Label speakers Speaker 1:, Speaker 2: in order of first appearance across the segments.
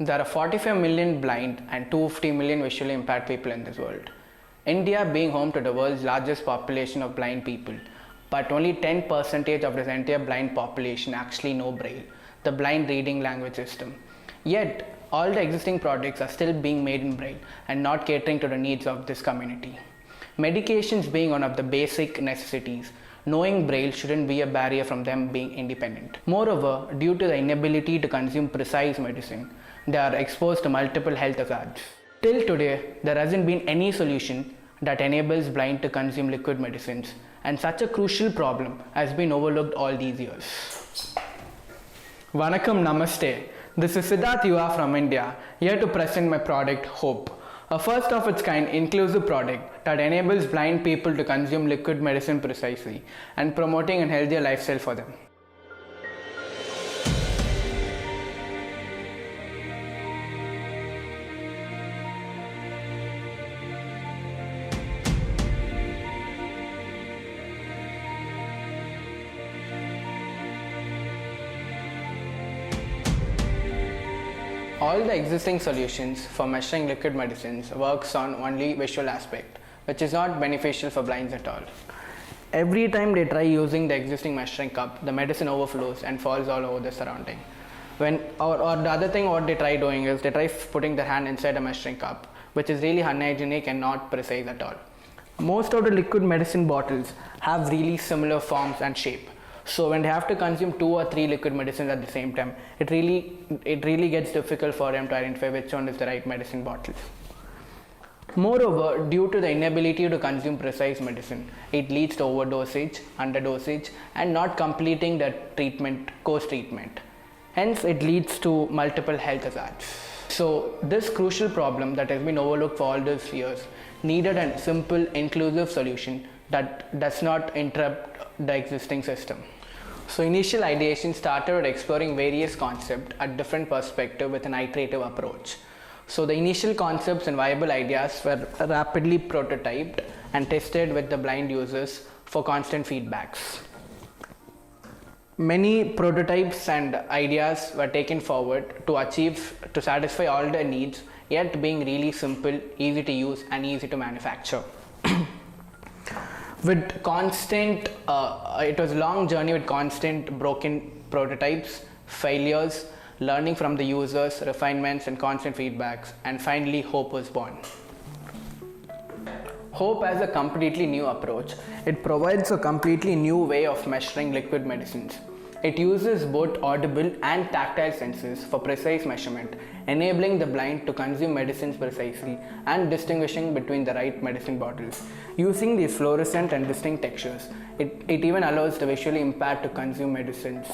Speaker 1: There are 45 million blind and 250 million visually impaired people in this world. India being home to the world's largest population of blind people, but only 10% of this entire blind population actually know Braille, the blind reading language system. Yet, all the existing products are still being made in Braille and not catering to the needs of this community. Medications being one of the basic necessities, knowing Braille shouldn't be a barrier from them being independent. Moreover, due to the inability to consume precise medicine, they are exposed to multiple health hazards. Till today, there hasn't been any solution that enables blind to consume liquid medicines, and such a crucial problem has been overlooked all these years. Vanakkam Namaste. This is Siddharth Yuva from India, here to present my product Hope, a first of its kind inclusive product that enables blind people to consume liquid medicine precisely and promoting a healthier lifestyle for them. All the existing solutions for measuring liquid medicines works on only visual aspect, which is not beneficial for blinds at all. Every time they try using the existing measuring cup, the medicine overflows and falls all over the surrounding. Or the other thing what they try doing is they try putting their hand inside a measuring cup, which is really unhygienic and not precise at all. Most of the liquid medicine bottles have really similar forms and shape. So when they have to consume 2 or 3 liquid medicines at the same time, it really gets difficult for them to identify which one is the right medicine bottle. Moreover, due to the inability to consume precise medicine, it leads to overdosage, underdosage, and not completing the course treatment. Hence, it leads to multiple health hazards. So this crucial problem that has been overlooked for all these years needed a simple, inclusive solution that does not interrupt the existing system. So initial ideation started with exploring various concepts at different perspectives with an iterative approach. So the initial concepts and viable ideas were rapidly prototyped and tested with the blind users for constant feedbacks. Many prototypes and ideas were taken forward to satisfy all the needs, yet being really simple, easy to use and easy to manufacture. With constant, it was a long journey with constant broken prototypes, failures, learning from the users, refinements and constant feedbacks, and finally Hope was born. Hope has a completely new approach. It provides a completely new way of measuring liquid medicines. It uses both audible and tactile senses for precise measurement, enabling the blind to consume medicines precisely and distinguishing between the right medicine bottles. Using these fluorescent and distinct textures, it even allows the visually impaired to consume medicines.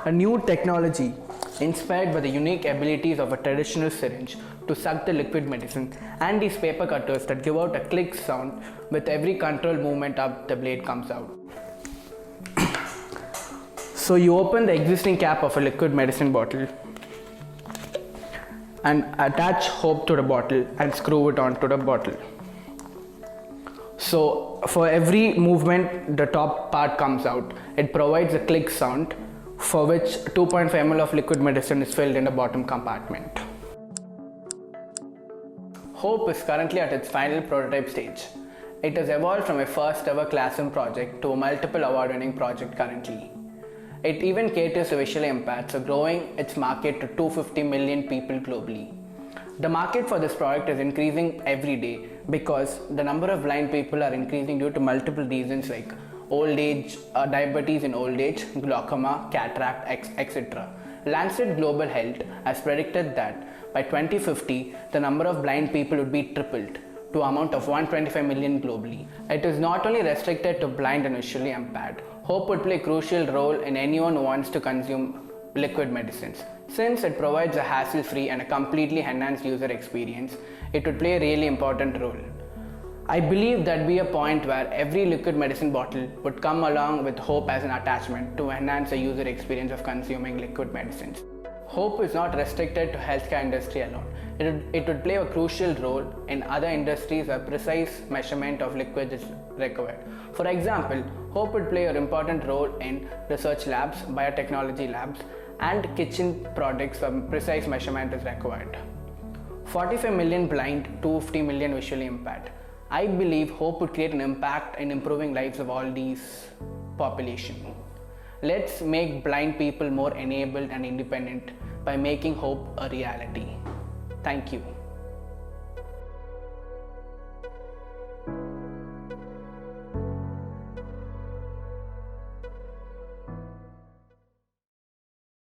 Speaker 1: A new technology inspired by the unique abilities of a traditional syringe to suck the liquid medicine and these paper cutters that give out a click sound with every controlled movement up the blade comes out. So you open the existing cap of a liquid medicine bottle and attach Hope to the bottle and screw it onto the bottle. So for every movement the top part comes out. It provides a click sound for which 2.5 ml of liquid medicine is filled in the bottom compartment. Hope is currently at its final prototype stage. It has evolved from a first ever classroom project to a multiple award winning project currently. It even caters to visually impaired, so growing its market to 250 million people globally. The market for this product is increasing every day because the number of blind people are increasing due to multiple reasons like old age, diabetes in old age, glaucoma, cataract, etc. Lancet Global Health has predicted that by 2050, the number of blind people would be tripled to amount of 125 million globally. It is not only restricted to blind and visually impaired. Hope would play a crucial role in anyone who wants to consume liquid medicines. Since it provides a hassle-free and a completely enhanced user experience, it would play a really important role. I believe there'd be a point where every liquid medicine bottle would come along with Hope as an attachment to enhance the user experience of consuming liquid medicines. Hope is not restricted to healthcare industry alone. It would play a crucial role in other industries where precise measurement of liquids is required. For example, Hope would play an important role in research labs, biotechnology labs, and kitchen products where precise measurement is required. 45 million blind, 250 million visually impaired. I believe hope would create an impact in improving lives of all these population. Let's make blind people more enabled and independent by making hope a reality. Thank you.